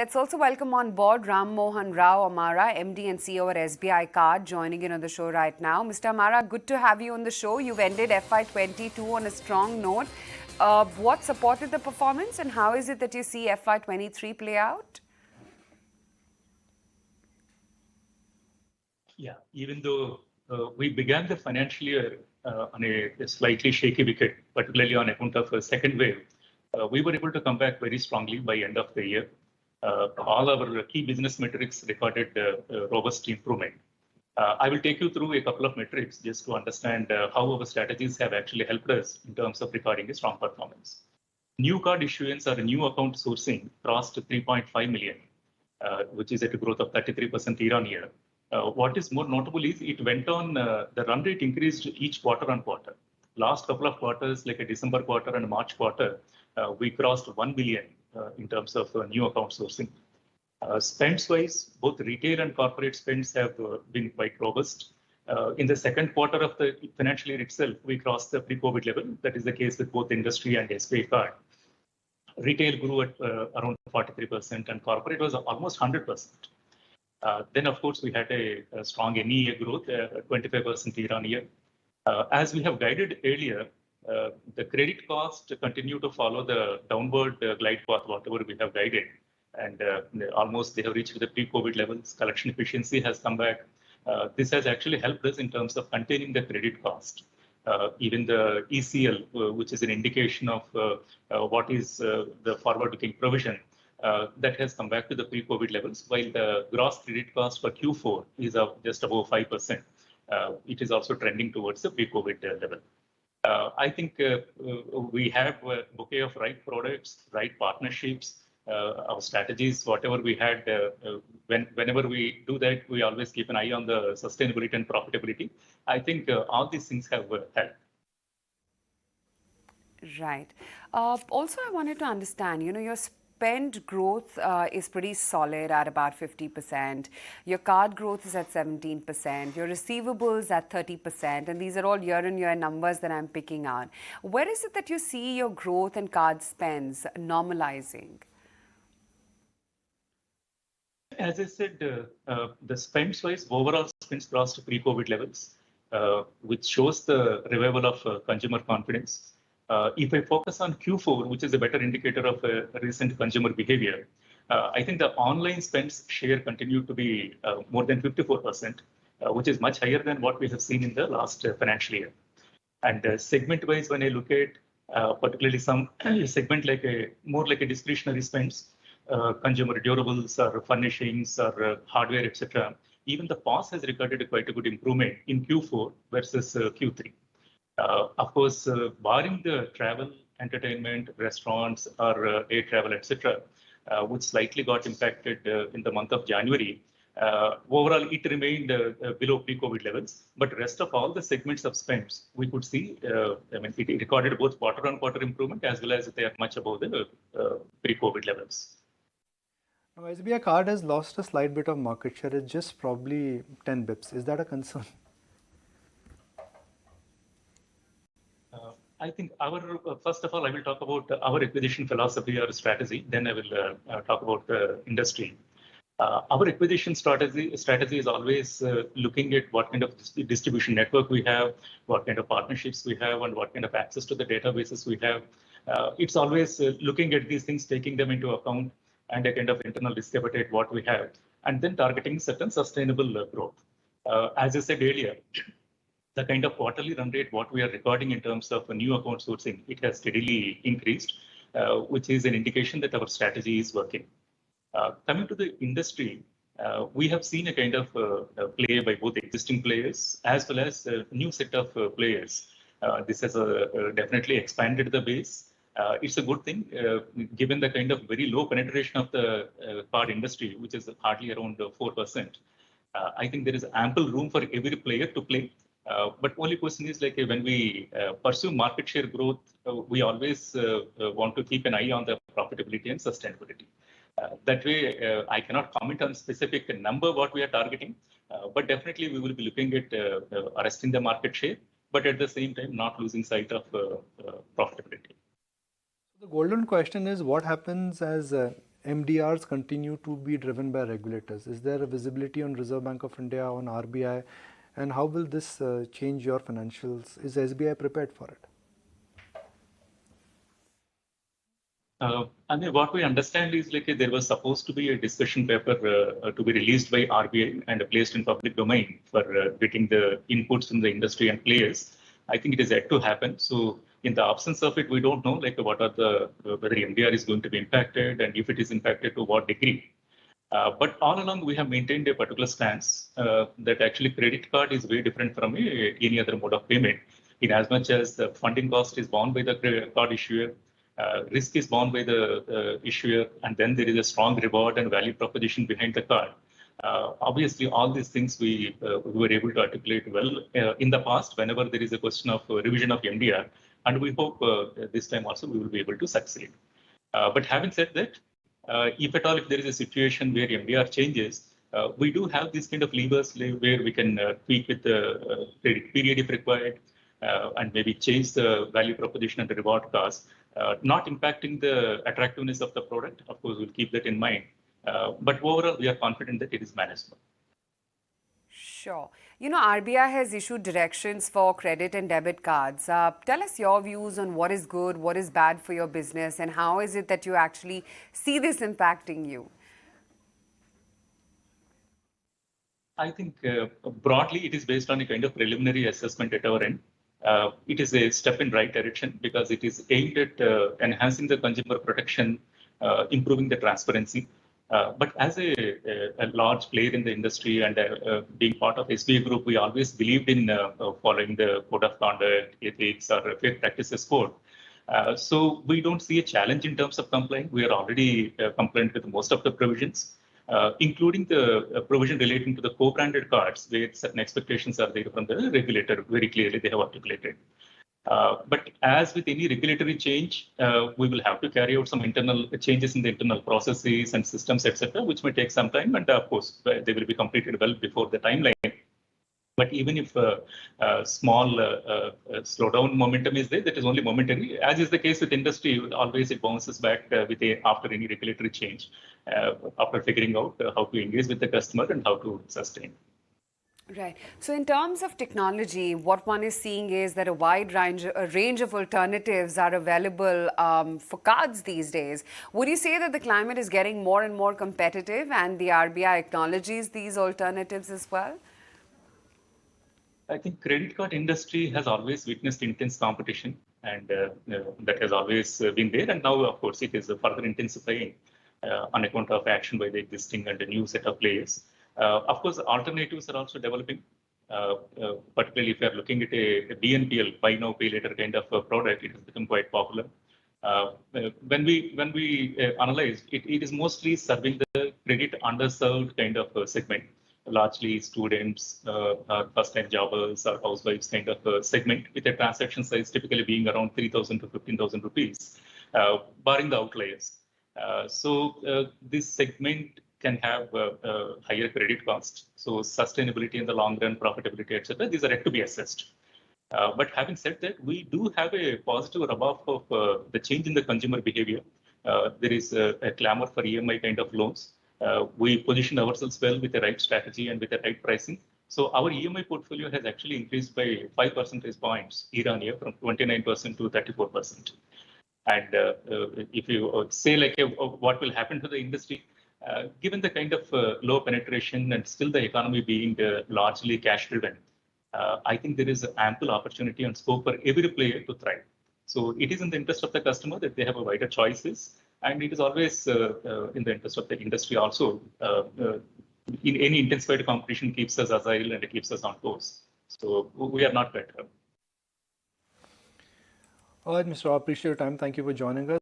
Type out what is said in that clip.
Let's also welcome on board Rama Mohan Rao Amara, MD and CEO at SBI Card, joining in on the show right now. Mr. Amara, good to have you on the show. You've ended FY22 on a strong note. What supported the performance and how is it that you see FY23 play out? Yeah, even though we began the financial year on a slightly shaky wicket, particularly on account of a second wave, we were able to come back very strongly by end of the year. All our key business metrics recorded robust improvement. I will take you through a couple of metrics just to understand how our strategies have actually helped us in terms of recording a strong performance. New card issuance or new account sourcing crossed 3.5 million, which is at a growth of 33% year on year. What is more notable is it went on, the run rate increased each quarter on quarter. Last couple of quarters, like a December quarter and March quarter, we crossed 1 billion in terms of new account sourcing. Spends wise, both retail and corporate spends have been quite robust. In the second quarter of the financial year itself, we crossed the pre-COVID level. That is the case with both industry and SBI Card. Retail grew at around 43% and corporate was almost 100%. Then, of course, we had a strong NEA growth, 25% year on year. As we have guided earlier, the credit cost continue to follow the downward glide path, whatever we have guided. And almost they have reached the pre-COVID levels. Collection efficiency has come back. This has actually helped us in terms of containing the credit cost. Even the ECL, which is an indication of what is the forward-looking provision, that has come back to the pre-COVID levels, while the gross credit cost for Q4 is just above 5%. It is also trending towards the pre-COVID level. I think we have a bouquet of right products, right partnerships, our strategies, whatever we had. Whenever we do that, we always keep an eye on the sustainability and profitability. I think all these things have helped. Right. Also, I wanted to understand, your spend growth is pretty solid at about 50%. Your card growth is at 17%. Your receivables at 30%. And these are all year-on-year numbers that I'm picking out. Where is it that you see your growth and card spends normalizing? As I said, the spends wise, overall spends crossed pre-COVID levels, which shows the revival of consumer confidence. If I focus on Q4, which is a better indicator of recent consumer behavior, I think the online spends share continued to be more than 54%, which is much higher than what we have seen in the last financial year. And segment-wise, when I look at particularly some segment more like a discretionary spends, consumer durables or furnishings or hardware, etc., even the POS has recorded quite a good improvement in Q4 versus Q3. Of course, barring the travel, entertainment, restaurants, or air travel, etc., which slightly got impacted in the month of January, overall it remained below pre-COVID levels. But rest of all the segments of spends, we could see, it recorded both quarter-on-quarter improvement as well as they are much above the pre-COVID levels. Now, SBI Card has lost a slight bit of market share. It's just probably 10 bips. Is that a concern? I think first of all, I will talk about our acquisition philosophy or strategy. Then I will talk about the industry. Our acquisition strategy is always looking at what kind of distribution network we have, what kind of partnerships we have, and what kind of access to the databases we have. It's always looking at these things, taking them into account, and a kind of internal risk appetite what we have, and then targeting certain sustainable growth. As I said earlier, the kind of quarterly run rate what we are recording in terms of a new account sourcing, it has steadily increased, which is an indication that our strategy is working. Coming to the industry, we have seen a kind of play by both existing players as well as a new set of players. This has definitely expanded the base. It's a good thing, given the kind of very low penetration of the card industry, which is hardly around 4%. I think there is ample room for every player to play. But only question is when we pursue market share growth, we always want to keep an eye on the profitability and sustainability. That way, I cannot comment on specific number what we are targeting, but definitely we will be looking at arresting the market share, but at the same time not losing sight of profitability. The golden question is what happens as MDRs continue to be driven by regulators. Is there a visibility on Reserve Bank of India, on RBI, and how will this change your financials? Is SBI prepared for it? I mean, what we understand is like there was supposed to be a discussion paper to be released by RBI and placed in public domain for getting the inputs from the industry and players. I think it is yet to happen. So in the absence of it, we don't know like what are the whether MDR is going to be impacted and if it is impacted to what degree. But all along, we have maintained a particular stance that actually credit card is very different from any other mode of payment, in as much as the funding cost is borne by the credit card issuer, risk is borne by the issuer, and then there is a strong reward and value proposition behind the card. Obviously, all these things we were able to articulate well in the past whenever there is a question of revision of MDR, and we hope this time also we will be able to succeed. But having said that, if at all, if there is a situation where MDR changes, we do have these kind of levers where we can tweak with the credit period if required, and maybe change the value proposition and the reward cost, not impacting the attractiveness of the product. Of course, we'll keep that in mind. But overall, we are confident that it is manageable. Sure. You know, RBI has issued directions for credit and debit cards. Tell us your views on what is good, what is bad for your business, and how is it that you actually see this impacting you? I think broadly, it is based on a kind of preliminary assessment at our end. It is a step in right direction because it is aimed at enhancing the consumer protection, improving the transparency. But as a large player in the industry and being part of SBI Group, we always believed in following the code of conduct, ethics, or fair practices code. So we don't see a challenge in terms of complying. We are already compliant with most of the provisions, including the provision relating to the co-branded cards, where certain expectations are there from the regulator. Very clearly, they have articulated. But as with any regulatory change, we will have to carry out some internal changes in the internal processes and systems, etc., which may take some time. And of course, they will be completed well before the timeline. But even if a small slowdown momentum is there, that is only momentary. As is the case with industry, always it bounces back after any regulatory change, after figuring out how to engage with the customer and how to sustain. Right. So in terms of technology, what one is seeing is that a wide range of alternatives are available for cards these days. Would you say that the climate is getting more and more competitive and the RBI acknowledges these alternatives as well? I think credit card industry has always witnessed intense competition, and that has always been there. And now, of course, it is further intensifying on account of action by the existing and the new set of players. Of course, alternatives are also developing, particularly if you are looking at a BNPL, buy now, pay later kind of a product, it has become quite popular. When we analyze, it is mostly serving the credit underserved kind of segment, largely students, first-time jobbers, or housewives kind of segment, with a transaction size typically being around 3,000 to 15,000 rupees, barring the outliers. So this segment can have higher credit costs. So sustainability in the long run, profitability, etc. These are yet to be assessed. But having said that, we do have a positive rub-off of the change in the consumer behavior. There is a clamor for EMI kind of loans. We position ourselves well with the right strategy and with the right pricing. So our EMI portfolio has actually increased by 5 percentage points year on year, from 29% to 34%. And if you say like what will happen to the industry, given the kind of low penetration and still the economy being largely cash driven, I think there is ample opportunity and scope for every player to thrive. So it is in the interest of the customer that they have a wider choices, and it is always in the interest of the industry also. In any intensified competition keeps us agile and it keeps us on course. So we are not better. All right, Mr. Rao, appreciate your time. Thank you for joining us.